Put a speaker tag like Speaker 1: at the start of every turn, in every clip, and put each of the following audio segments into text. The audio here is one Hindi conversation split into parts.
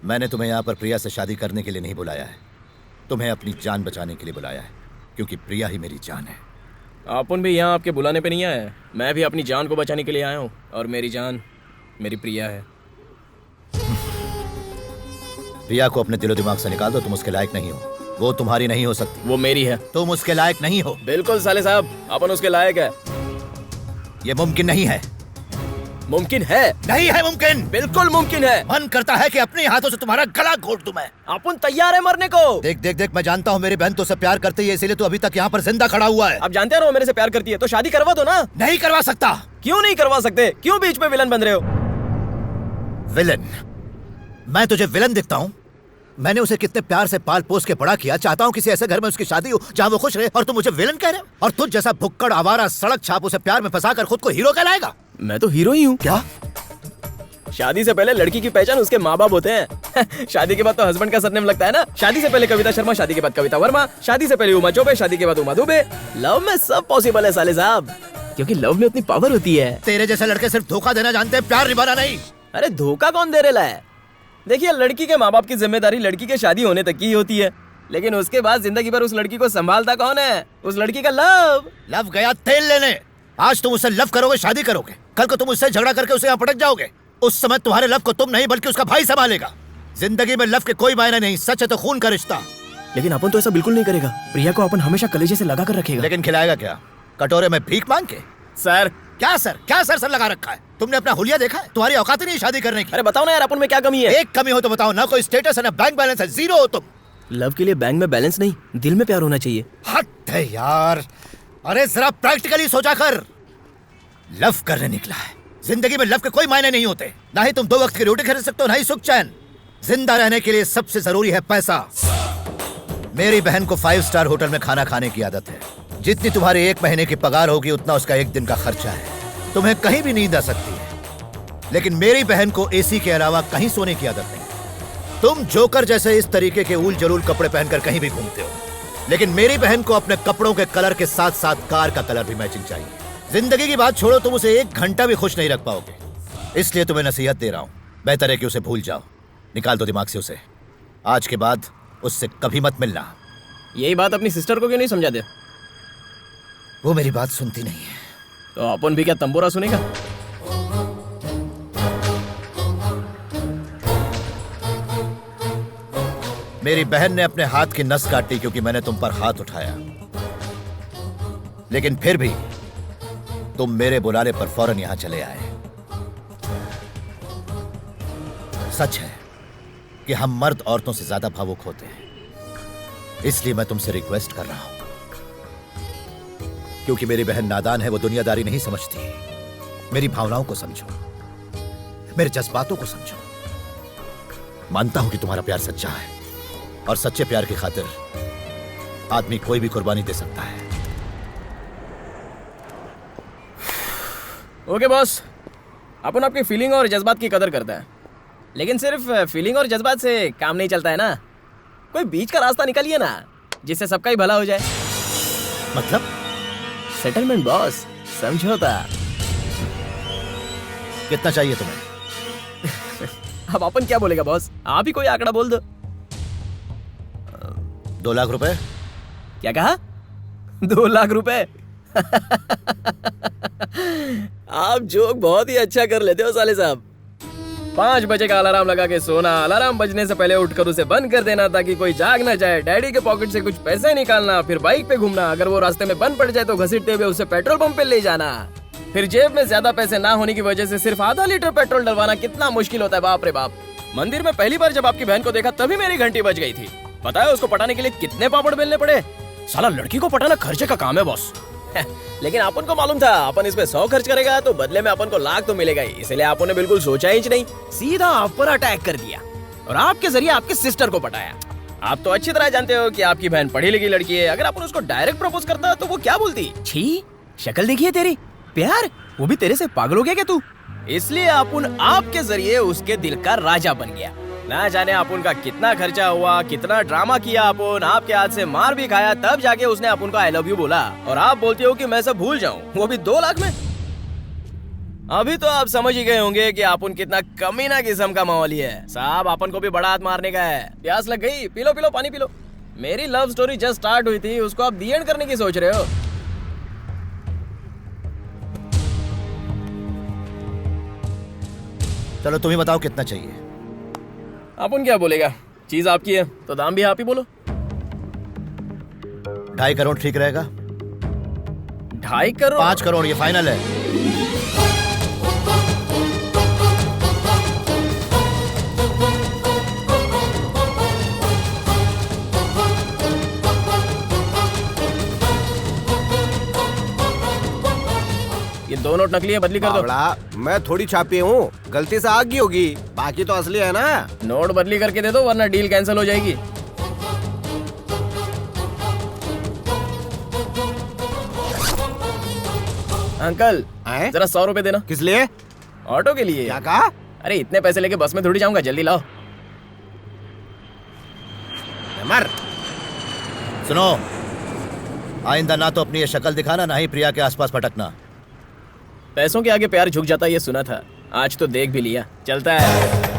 Speaker 1: मैंने तुम्हें यहाँ पर प्रिया से शादी करने के लिए नहीं बुलाया है, तुम्हें अपनी जान बचाने के लिए बुलाया है, क्योंकि प्रिया ही मेरी जान है।
Speaker 2: अपन भी यहाँ आपके बुलाने पे नहीं आया है, मैं भी अपनी जान को बचाने के लिए आया हूँ, और मेरी जान मेरी प्रिया है।
Speaker 1: प्रिया को अपने दिलो दिमाग से निकाल दो, तुम उसके लायक नहीं हो, वो तुम्हारी नहीं हो सकती।
Speaker 2: वो मेरी है।
Speaker 1: तुम उसके लायक नहीं हो।
Speaker 2: बिल्कुल साले साहब, अपन उसके लायक है।
Speaker 1: ये मुमकिन नहीं है।
Speaker 2: मुमकिन है।
Speaker 1: नहीं है मुमकिन।
Speaker 2: बिल्कुल मुमकिन है।
Speaker 1: मन करता है कि अपने हाथों से तुम्हारा गला घोट दूं मैं।
Speaker 2: अपन तैयार है मरने को।
Speaker 1: देख देख देख, मैं जानता हूँ मेरी बहन तुझसे प्यार करती है, इसीलिए तू अभी तक यहाँ पर जिंदा खड़ा हुआ है।
Speaker 2: आप जानते हैं ना वो मेरे से प्यार करती है, तो शादी करवा दो ना।
Speaker 1: नहीं करवा सकता।
Speaker 2: क्यों नहीं करवा सकते? क्यों बीच में विलन बन रहे हो?
Speaker 1: विलन? मैं तुझे विलन दिखता हूँ? मैंने उसे कितने प्यार से पाल पोस के बड़ा किया, चाहता हूँ किसी ऐसे घर में उसकी शादी हो जहाँ वो खुश रहे, और तुम मुझे विलन कह रहे हो? और तुझ जैसा भुक्कड़ आवारा सड़क छाप उसे प्यार में फंसाकर खुद को हीरो कहलाएगा?
Speaker 2: मैं तो हीरो ही हूँ।
Speaker 1: क्या?
Speaker 2: शादी से पहले लड़की की पहचान उसके माँ बाप होते हैं। शादी के बाद तो हस्बैंड का सरनेम लगता है ना। शादी से पहले कविता शर्मा, शादी के बाद कविता वर्मा, शादी से पहले उमा चौबे, शादी के बाद उमा दुबे। लव में सब पॉसिबल है साले साहब, क्योंकि लव में उतनी पावर होती है।
Speaker 1: तेरे जैसे लड़के सिर्फ धोखा देना जानते हैं, प्यार निभाना नहीं।
Speaker 2: अरे धोखा कौन दे रहा है? देखिए, लड़की के माँ बाप की जिम्मेदारी लड़की के शादी होने तक की होती है, लेकिन उसके बाद जिंदगी भर उस लड़की को संभालता कौन है? उस लड़की का लव।
Speaker 1: लव गया तेल लेने। आज तुम उससे लव करोगे, शादी करोगे, कल को तुम उससे झगड़ा करके उसे यहाँ पटक जाओगे। उस समय तुम्हारे लव को तुम नहीं बल्कि उसका भाई संभालेगा। जिंदगी में लव के कोई मायने नहीं, सच है तो खून का रिश्ता।
Speaker 2: लेकिन अपन तो ऐसा बिल्कुल नहीं करेगा। प्रिया को अपन हमेशा कलेजे से लगा कर रखेगा।
Speaker 1: लेकिन खिलाएगा क्या? कटोरे में भीख मांग के?
Speaker 2: सर।
Speaker 1: क्या सर? क्या सर सर लगा रखा है? तुमने अपना हुलिया देखा है? तुम्हारी औकात ही नहीं शादी करने की।
Speaker 2: अरे बताओ ना यार, अपन में क्या कमी है?
Speaker 1: एक कमी हो तो बताओ ना। कोई स्टेटस है ना बैंक बैलेंस है, जीरो हो तुम।
Speaker 2: लव के लिए बैंक में बैलेंस नहीं, दिल में प्यार होना चाहिए।
Speaker 1: हद है यार। अरे जरा प्रैक्टिकली सोचा कर। लव करने निकला है। जिंदगी में लव के कोई मायने नहीं होते। ना ही तुम 2 वक्त की रोटी खरीद सकते हो, ना ही सुख चैन। जिंदा रहने के लिए सबसे जरूरी है पैसा। मेरी बहन को 5 स्टार होटल में खाना खाने की आदत है। जितनी तुम्हारी 1 महीने की पगार होगी उतना उसका 1 दिन का खर्चा है। तुम्हें कहीं भी नींद आ सकती है, लेकिन मेरी बहन को एसी के अलावा कहीं सोने की आदत नहीं। तुम जोकर जैसे इस तरीके के उल जलूल कपड़े पहनकर कहीं भी घूमते हो, लेकिन मेरी बहन को अपने कपड़ों के कलर के साथ साथ कार का कलर भी मैचिंग चाहिए। जिंदगी की बात छोड़ो, तुम उसे 1 घंटा भी खुश नहीं रख पाओगे। इसलिए तुम्हें नसीहत दे रहा हूं, बेहतर है कि उसे भूल जाओ। निकाल दो दिमाग से उसे। आज के बाद उससे कभी मत मिलना।
Speaker 2: यही बात अपनी सिस्टर को क्यों नहीं समझा दे?
Speaker 1: वो मेरी बात सुनती नहीं है।
Speaker 2: तो अपन भी क्या तंबोरा सुनेगा?
Speaker 1: मेरी बहन ने अपने हाथ की नस काटी क्योंकि मैंने तुम पर हाथ उठाया, लेकिन फिर भी तुम मेरे बुलाने पर फौरन यहां चले आए। सच है कि हम मर्द औरतों से ज्यादा भावुक होते हैं, इसलिए मैं तुमसे रिक्वेस्ट कर रहा हूं, क्योंकि मेरी बहन नादान है, वो दुनियादारी नहीं समझती। मेरी भावनाओं को समझो, मेरे जज्बातों को समझो। मानता हूं कि तुम्हारा प्यार सच्चा है, और सच्चे प्यार की खातिर आदमी कोई भी कुर्बानी दे सकता है।
Speaker 2: ओके बॉस, अपन आपकी फीलिंग और जज्बात की कदर करता है, लेकिन सिर्फ फीलिंग और जज्बात से काम नहीं चलता है ना। कोई बीच का रास्ता निकालिए ना, जिससे सबका ही भला हो जाए।
Speaker 1: मतलब?
Speaker 2: सेटलमेंट बॉस, समझौता।
Speaker 1: कितना चाहिए तुम्हें?
Speaker 2: अब अपन क्या बोलेगा बॉस? आप ही कोई आंकड़ा बोल दो।
Speaker 1: 2 लाख रुपए।
Speaker 2: क्या कहा? 2 लाख रुपए? आप जोक बहुत ही अच्छा कर लेते हो साले साहब। 5 बजे का अलार्म लगा के सोना, अलार्म बजने से पहले उठकर उसे बंद कर देना ताकि कोई जाग ना जाए, डैडी के पॉकेट से कुछ पैसे निकालना, फिर बाइक पे घूमना, अगर वो रास्ते में बंद पड़ जाए तो घसीटते हुए उसे पेट्रोल पंप पे ले जाना, फिर जेब में ज्यादा पैसे ना होने की वजह से सिर्फ आधा लीटर पेट्रोल डलवाना कितना मुश्किल होता है, बाप रे बाप। मंदिर में पहली बार जब आपकी बहन को देखा तभी मेरी घंटी बज गई थी। पता है उसको पटाने के लिए कितने पापड़ बेलने पड़े? साला लड़की को पटाना खर्चे का काम है बॉस। लेकिन अपन को मालूम था अपन इस पे 100 खर्च करेगा तो बदले में अपन को लाख तो मिलेगा ही, इसलिए आपने ने बिल्कुल सोचा ही नहीं, सीधा आप पर अटैक कर दिया और आपके जरिए आपके सिस्टर को पटाया। आप तो अच्छी तरह जानते हो कि आपकी बहन पढ़ी लिखी लड़की है, अगर अपन उसको डायरेक्ट प्रपोज करता तो वो क्या बोलती? छी, शक्ल देखिए तेरी, प्यार वो भी तेरे से पागल हो गया क्या तू? इसलिए अपन आपके जरिए उसके दिल का राजा बन गया। ना जाने अपन का कितना खर्चा हुआ, कितना ड्रामा किया अपन, आपके हाथ से मार भी खाया, तब जाके उसने अपन को आई लव यू बोला और आप बोलते हो कि मैं सब भूल जाऊं, वो भी 2 लाख में। अभी तो आप समझ ही गए होंगे कि अपन कितना कमीना किस्म का माहौल है। साहब अपन को भी बड़ा हाथ मारने का है। प्यास लग गई, पी लो पानी पी लो। मेरी लव स्टोरी जस्ट स्टार्ट हुई थी, उसको आप दी एंड करने की सोच रहे हो।
Speaker 1: चलो तुम ही बताओ कितना चाहिए।
Speaker 2: अपन क्या बोलेगा, चीज आपकी है तो दाम भी आप ही बोलो।
Speaker 1: 2.5 करोड़ ठीक रहेगा?
Speaker 2: 2.5 करोड़?
Speaker 1: 5 करोड़ ये फाइनल है।
Speaker 2: ये 2 नोट नकली है, बदली कर दो।
Speaker 3: बावड़ा, मैं थोड़ी छापी हूँ, गलती से आ गई होगी, बाकी तो असली है ना।
Speaker 2: नोट बदली करके दे दो वरना डील कैंसिल हो जाएगी। अंकल जरा 100 रुपए देना।
Speaker 3: किस लिए?
Speaker 2: ऑटो के लिए।
Speaker 3: क्या कहा?
Speaker 2: अरे इतने पैसे लेके बस में थोड़ी जाऊंगा, जल्दी लाओ।
Speaker 3: मर।
Speaker 1: सुनो, आइंदा ना तो अपनी ये शक्ल दिखाना, ना ही प्रिया के आसपास भटकना।
Speaker 2: पैसों के आगे प्यार झुक जाता है, ये सुना था, आज तो देख भी लिया। चलता है।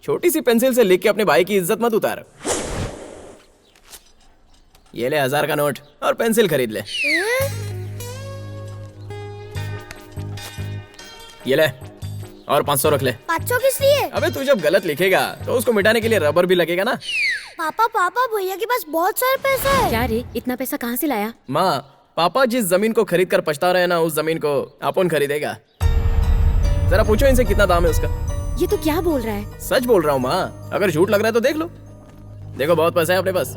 Speaker 2: छोटी सी पेंसिल से लिख के अपने भाई की इज्जत मत उतार। ये ले 1000 का नोट और पेंसिल खरीद ले। ये ले और 500 रख ले।
Speaker 4: 500 किस लिए?
Speaker 2: अबे तू जब गलत लिखेगा तो उसको मिटाने के लिए रबर भी लगेगा ना।
Speaker 4: पापा भैया के पास बहुत सारे पैसे हैं।
Speaker 5: क्या रे, इतना पैसा कहाँ से लाया?
Speaker 2: माँ, पापा जिस जमीन को खरीद कर पछता रहे ना, उस जमीन को अपन खरीदेगा। जरा पूछो इनसे कितना दाम है उसका।
Speaker 5: ये तो क्या बोल रहा है?
Speaker 2: सच बोल रहा हूँ माँ, अगर झूठ लग रहा है तो देख लो। देखो बहुत पैसा है अपने पास।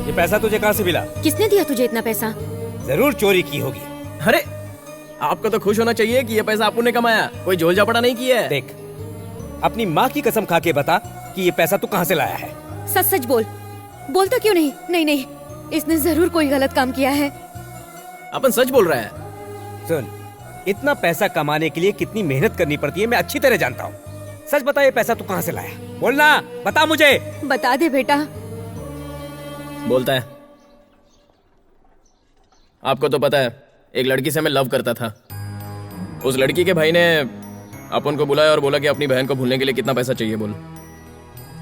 Speaker 6: ये पैसा तुझे कहाँ से मिला?
Speaker 5: किसने दिया तुझे इतना पैसा?
Speaker 6: जरूर चोरी की होगी।
Speaker 2: अरे आपको तो खुश होना चाहिए कि ये पैसा आपने कमाया, कोई झोल झापड़ा नहीं किया है।
Speaker 6: देख, अपनी माँ की कसम खा के बता कि ये पैसा तू कहाँ से लाया है।
Speaker 5: सच सच बोल। बोलता क्यों नहीं? नहीं नहीं, इसने जरूर कोई गलत काम किया है।
Speaker 2: अपन सच बोल रहा है।
Speaker 6: सुन, इतना पैसा कमाने के लिए कितनी मेहनत करनी पड़ती है मैं अच्छी तरह जानता हूँ। सच बता, ये पैसा तू कहाँ से लाया? बोलना, बता मुझे।
Speaker 5: बता दे बेटा।
Speaker 2: बोलता है। आपको तो पता है, एक लड़की से मैं लव करता था। उस लड़की के भाई ने अपन को बुलाया और बोला कि अपनी बहन को भूलने के लिए कितना पैसा चाहिए बोल।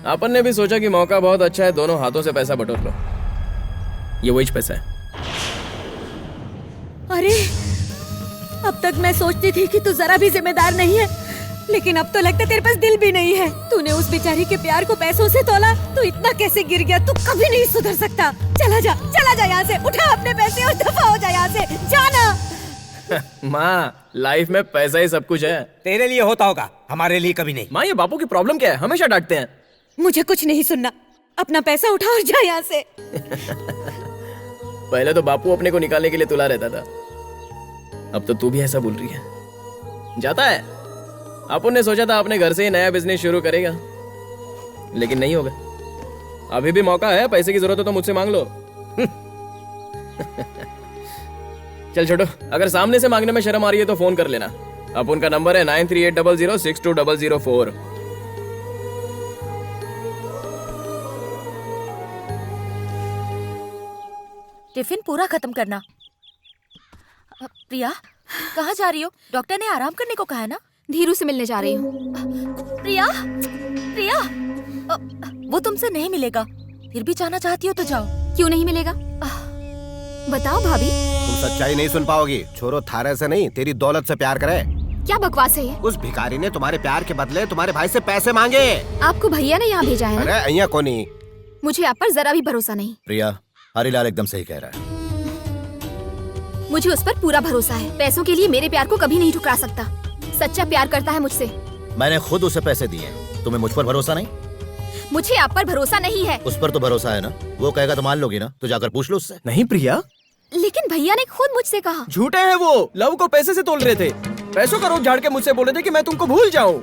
Speaker 2: अपन ने भी सोचा कि मौका बहुत अच्छा है, दोनों हाथों से पैसा बटोर लो। ये वही पैसा है।
Speaker 5: अरे अब तक मैं सोचती थी कि तू जरा भी जिम्मेदार नहीं है, लेकिन अब तो लगता तेरे पास दिल भी नहीं है। तूने उस बेचारी के प्यार को पैसों से तोला, तू इतना कैसे गिर गया? तू कभी नहीं सुधर सकता। चला जा यहाँ से, उठा अपने पैसे और दफा हो जा यहाँ से, जाना।
Speaker 2: माँ, लाइफ में पैसा ही सब कुछ है।
Speaker 6: तेरे लिए होता होगा, हमारे लिए कभी नहीं।
Speaker 2: माँ, ये बापू की प्रॉब्लम क्या है? हमेशा डांटते हैं।
Speaker 5: मुझे कुछ नहीं सुनना, अपना पैसा उठा और जा यहाँ से।
Speaker 2: पहले तो बापू अपने को निकालने के लिए तुला रहता था, अब तो तू भी ऐसा बोल रही है। जाता है। अपन ने सोचा था अपने घर से ही नया बिजनेस शुरू करेगा, लेकिन नहीं होगा। अभी भी मौका है, पैसे की जरूरत हो तो मुझसे मांग लो। चल छोटो, अगर सामने से मांगने में शर्म आ रही है तो फोन कर लेना। अपन का नंबर है 9380062004।
Speaker 7: टिफिन पूरा खत्म करना। प्रिया, कहाँ जा रही हो? डॉक्टर ने आराम करने को कहा है ना?
Speaker 5: धीरू से मिलने जा रही हूँ।
Speaker 7: प्रिया, प्रिया, वो तुमसे नहीं मिलेगा। फिर भी जाना चाहती हो तो जाओ।
Speaker 5: क्यों नहीं मिलेगा? बताओ भाभी।
Speaker 3: तुम सच्चाई नहीं सुन पाओगी। छोरो थारे से नहीं, तेरी दौलत से प्यार करे।
Speaker 5: क्या बकवास है ये?
Speaker 3: उस भिखारी ने तुम्हारे प्यार के बदले तुम्हारे भाई से पैसे मांगे।
Speaker 5: आपको भैया ने यहाँ भेजा है ना?
Speaker 3: अरे अहिया को नहीं।
Speaker 5: मुझे आप पर जरा भी भरोसा नहीं।
Speaker 1: प्रिया, हरीलाल एकदम सही कह रहा है।
Speaker 8: मुझे उस पर पूरा भरोसा है। पैसों के लिए मेरे प्यार को कभी नहीं ठुकरा सकता। सच्चा प्यार करता है मुझसे।
Speaker 1: मैंने खुद उसे पैसे दिए हैं। तुम्हें मुझ पर भरोसा नहीं?
Speaker 8: मुझे आप पर भरोसा नहीं है।
Speaker 1: उस पर तो भरोसा है ना। वो कहेगा तो मान लोगी ना? तो जाकर पूछ लो उससे।
Speaker 2: नहीं प्रिया,
Speaker 8: लेकिन भैया ने खुद मुझसे कहा।
Speaker 2: झूठे हैं वो। लव को पैसे से तोल रहे थे। पैसों का रोग झाड़ के मुझसे बोले थे कि मैं तुमको भूल जाऊं।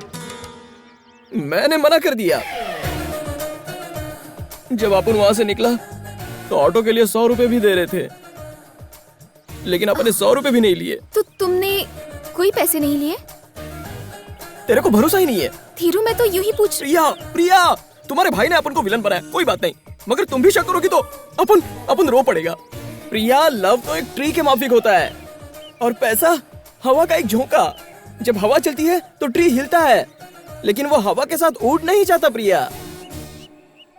Speaker 2: मैंने मना कर दिया। जब अपन वहां से निकला तो ऑटो के लिए 100 रुपए भी दे रहे थे, लेकिन अपने 100 रुपए भी नहीं लिए।
Speaker 8: तो तुमने कोई पैसे नहीं लिए?
Speaker 2: तेरे को भरोसा ही नहीं है।
Speaker 8: धीरू, मैं तो यूं ही पूछ।
Speaker 2: प्रिया, प्रिया, तुम्हारे भाई ने अपन को विलन बनाया, कोई बात नहीं, मगर तुम भी शक करोगी तो अपन रो पड़ेगा। प्रिया, लव तो एक ट्री के माफिक होता है और पैसा हवा का एक झोंका। जब हवा चलती है तो ट्री हिलता है, लेकिन वो हवा के साथ उड़ नहीं जाता। प्रिया,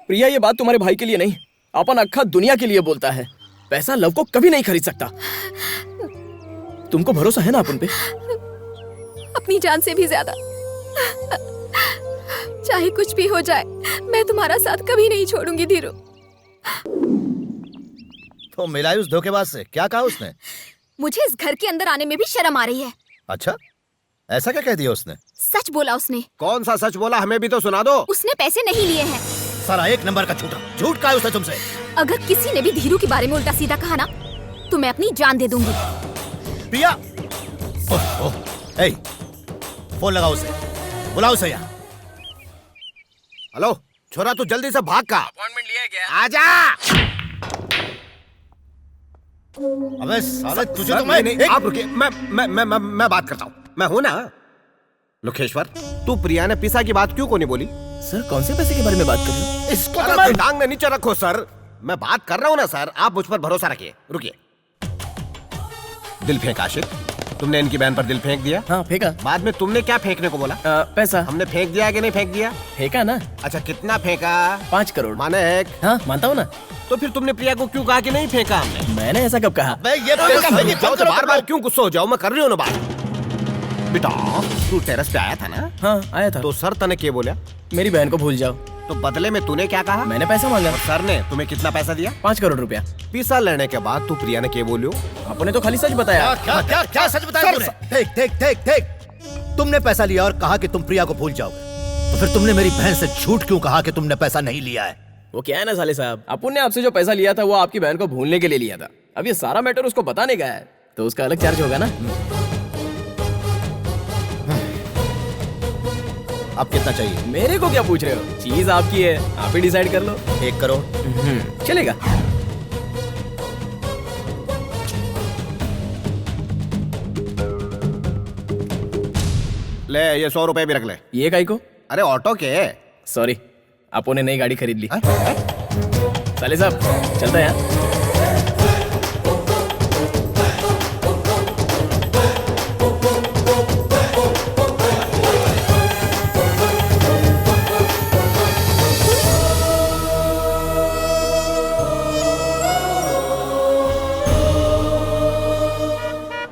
Speaker 2: प्रिया, ये बात तुम्हारे भाई के लिए नहीं, अपन अक्खा दुनिया के लिए बोलता है। पैसा लव को कभी नहीं खरीद सकता। तुमको भरोसा है ना अपन पे?
Speaker 8: अपनी जान से भी ज्यादा। चाहे कुछ भी हो जाए, मैं तुम्हारा साथ कभी नहीं छोड़ूंगी धीरू।
Speaker 1: तो मिलाई उस धोखेबाज से? क्या कहा उसने?
Speaker 8: मुझे इस घर के अंदर आने में भी शर्म आ रही है।
Speaker 1: अच्छा, ऐसा क्या कह दिया उसने?
Speaker 8: सच बोला उसने।
Speaker 3: कौन सा सच बोला? हमें भी तो सुना दो।
Speaker 8: उसने पैसे नहीं लिए हैं।
Speaker 1: सारा एक नंबर का झूठा। झूठ कहा उसने तुमसे?
Speaker 8: अगर किसी ने भी धीरू के बारे में उल्टा सीधा कहा ना, तो मैं अपनी जान दे दूंगी।
Speaker 1: प्रिया, ए, फोन लगाओ उसे, बुलाओ उसे यहाँ।
Speaker 3: हेलो छोरा, तू जल्दी से भाग का।
Speaker 2: अपॉइंटमेंट लिया क्या?
Speaker 3: आजा।
Speaker 1: अबे साले, तुझे
Speaker 3: सर,
Speaker 1: तो मैं
Speaker 3: नहीं, आप रुकिए, मैं बात करता हूँ। मैं हूँ ना लोकेश्वर। तू प्रिया ने पिसा की बात क्यों को नहीं बोली?
Speaker 2: सर, कौन से पैसे के बारे में बात कर रहे हो?
Speaker 1: इसको तो
Speaker 3: अरे
Speaker 1: मैं
Speaker 3: अपनी टांग में नीचे रखो सर। मैं बात कर रहा हूँ ना सर, आप मुझ पर भरोसा रखिए। रुकिए। दिल फेंक आशिक, तुमने इनकी बहन पर दिल फेंक दिया।
Speaker 2: हाँ, फेंका।
Speaker 3: बाद में तुमने क्या फेंकने को बोला?
Speaker 2: पैसा।
Speaker 3: हमने फेंक दिया कि नहीं फेंक दिया?
Speaker 2: फेंका ना।
Speaker 3: अच्छा, कितना फेंका?
Speaker 2: 5 करोड़।
Speaker 3: माने एक।
Speaker 2: हाँ, मानता हूँ ना।
Speaker 3: तो फिर तुमने प्रिया को क्यों कहा कि नहीं फेंका हमने?
Speaker 2: मैंने ऐसा कब कहा?
Speaker 1: मैं ये
Speaker 3: बार बार क्यों गुस्सा हो जाओ? मैं कर रही हूँ ना बात। बेटा, तू टेरेस पे आया था ना?
Speaker 2: हाँ, आया था।
Speaker 3: तो सर तने क्या बोला?
Speaker 2: मेरी बहन को भूल जाओ।
Speaker 3: तो बदले में तूने क्या कहा?
Speaker 2: मैंने पैसा मांगा।
Speaker 3: सर ने तुम्हें कितना पैसा दिया?
Speaker 2: 5 करोड़ रुपया।
Speaker 3: पिसा लेने के बाद तू प्रिया ने क्या बोलियो?
Speaker 2: आपने तो खाली सच बताया।
Speaker 1: क्या क्या क्या सच बताया तुमने? देख देख देख देख, तुमने पैसा लिया और कहा कि तुम प्रिया को भूल जाओगे, तो फिर तुमने मेरी बहन से झूठ क्यों कहा कि तुमने पैसा नहीं लिया है?
Speaker 2: वो क्या है ना साले साहब, अपन ने आपसे जो पैसा लिया था वो आपकी बहन को भूलने के लिए लिया था। अब ये सारा मैटर उसको बताने का है, तो उसका अलग चार्ज होगा ना।
Speaker 1: अब कितना चाहिए?
Speaker 2: मेरे को क्या पूछ रहे हो? चीज आपकी है, आप ही डिसाइड कर लो।
Speaker 1: 1 करोड़
Speaker 2: चलेगा।
Speaker 3: ले, ये 100 रुपए भी रख ले।
Speaker 2: ये काई को?
Speaker 3: अरे ऑटो के।
Speaker 2: सॉरी, आपने नई गाड़ी खरीद ली। साले साहब, चलता है यार।